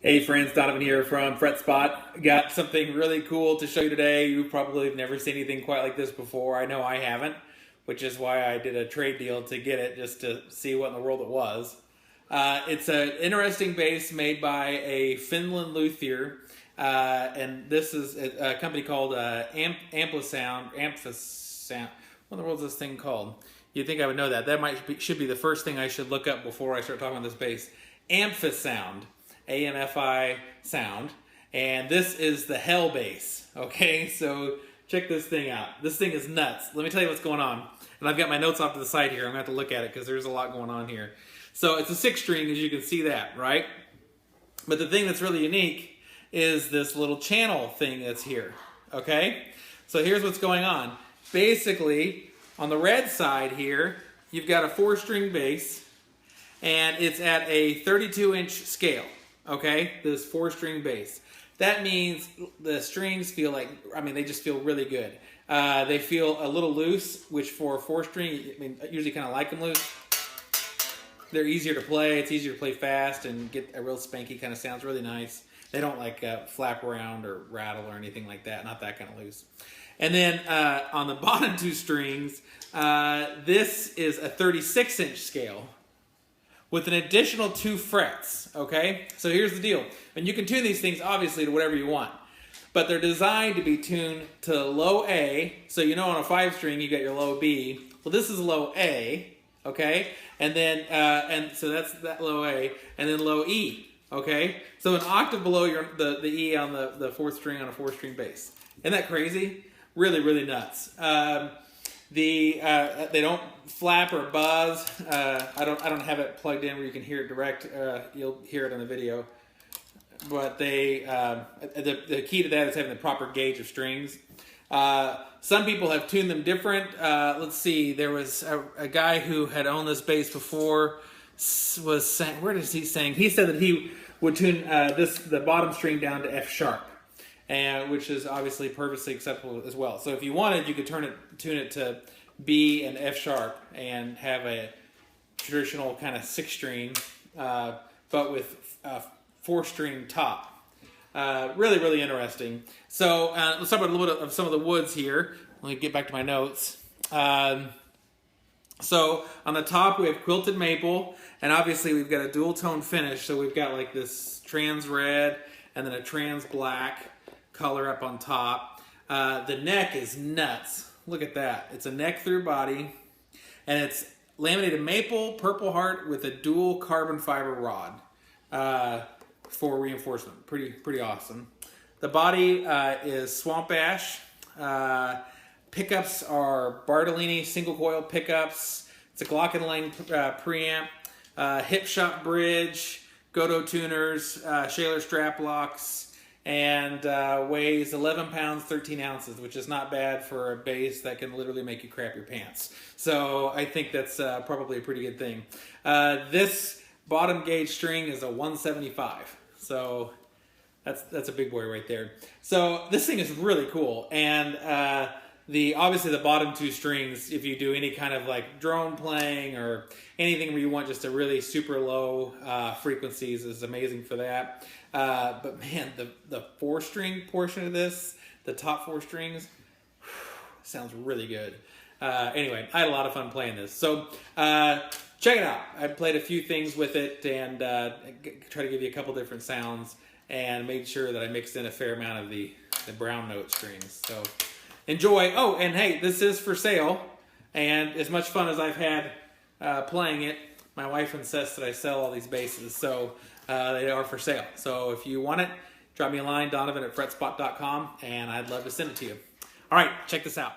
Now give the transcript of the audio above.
Hey friends, Donovan here from FretSpot. Got something really cool to show you today. You probably have never seen anything quite like this before. I know I haven't, which is why I did a trade deal to get it, just to see what in the world it was. It's an interesting bass made by a Finland luthier, and this is a company called Amfisound. What in the world is this thing called? You'd think I would know that. That should be the first thing I should look up before I start talking about this bass. Amfisound. AMFI sound, and this is the Hellbass. Okay, so check this thing out. This thing is nuts. Let me tell you what's going on. And I've got my notes off to the side here. I'm gonna have to look at it because there's a lot going on here. So it's a 6-string, as you can see that, right? But the thing that's really unique is this little channel thing that's here. Okay, so here's what's going on. Basically, on the red side here, you've got a 4-string bass, and it's at a 32-inch scale. Okay, this 4-string bass. That means the strings feel like, they just feel really good. They feel a little loose, which for a 4-string, I usually kind of like them loose. They're easier to play. It's easier to play fast and get a real spanky kind of sounds really nice. They don't like flap around or rattle or anything like that. Not that kind of loose. And then on the bottom 2 strings, this is a 36-inch scale with an additional 2 frets, okay? So here's the deal. And you can tune these things, obviously, to whatever you want. But they're designed to be tuned to low A. So you know on a 5-string, you got your low B. Well, this is low A, okay? And then, and so that's that low A. And then low E, okay? So an octave below the E on the 4th string on a 4-string bass. Isn't that crazy? Really, really nuts. They don't flap or buzz. I don't have it plugged in where you can hear it direct. You'll hear it on the video. But the key to that is having the proper gauge of strings. Some people have tuned them different. Let's see. There was a guy who had owned this bass before. Was saying, where is he saying? He said that he would tune the bottom string down to F sharp. Which is obviously perfectly acceptable as well. So if you wanted, you could tune it to B and F sharp and have a traditional kind of 6-string, but with a 4-string top. Really, really interesting. So let's talk about a little bit of some of the woods here. Let me get back to my notes. So on the top we have quilted maple, and obviously we've got a dual tone finish. So we've got like this trans red and then a trans black color up on top. The neck is nuts. Look at that. It's a neck through body, and it's laminated maple purple heart with a dual carbon fiber rod for reinforcement. Pretty awesome. The body is swamp ash. Pickups are Bartolini single coil pickups. It's a Glock and Lang preamp. Hip shot bridge, Godot tuners, Shaler strap locks, and weighs 11 pounds, 13 ounces, which is not bad for a bass that can literally make you crap your pants. So I think that's probably a pretty good thing. This bottom gauge string is a 175. So that's a big boy right there. So this thing is really cool. And obviously the bottom 2 strings, if you do any kind of like drone playing or anything where you want just a really super low frequencies, is amazing for that. But man, the 4-string portion of this, the top 4 strings, sounds really good. Anyway, I had a lot of fun playing this. So check it out. I played a few things with it and try to give you a couple different sounds, and made sure that I mixed in a fair amount of the brown note strings. So enjoy. Oh, and hey, this is for sale. And as much fun as I've had playing it, my wife insists that I sell all these basses. So they are for sale. So if you want it, drop me a line, donovan@fretspot.com, and I'd love to send it to you. All right, check this out.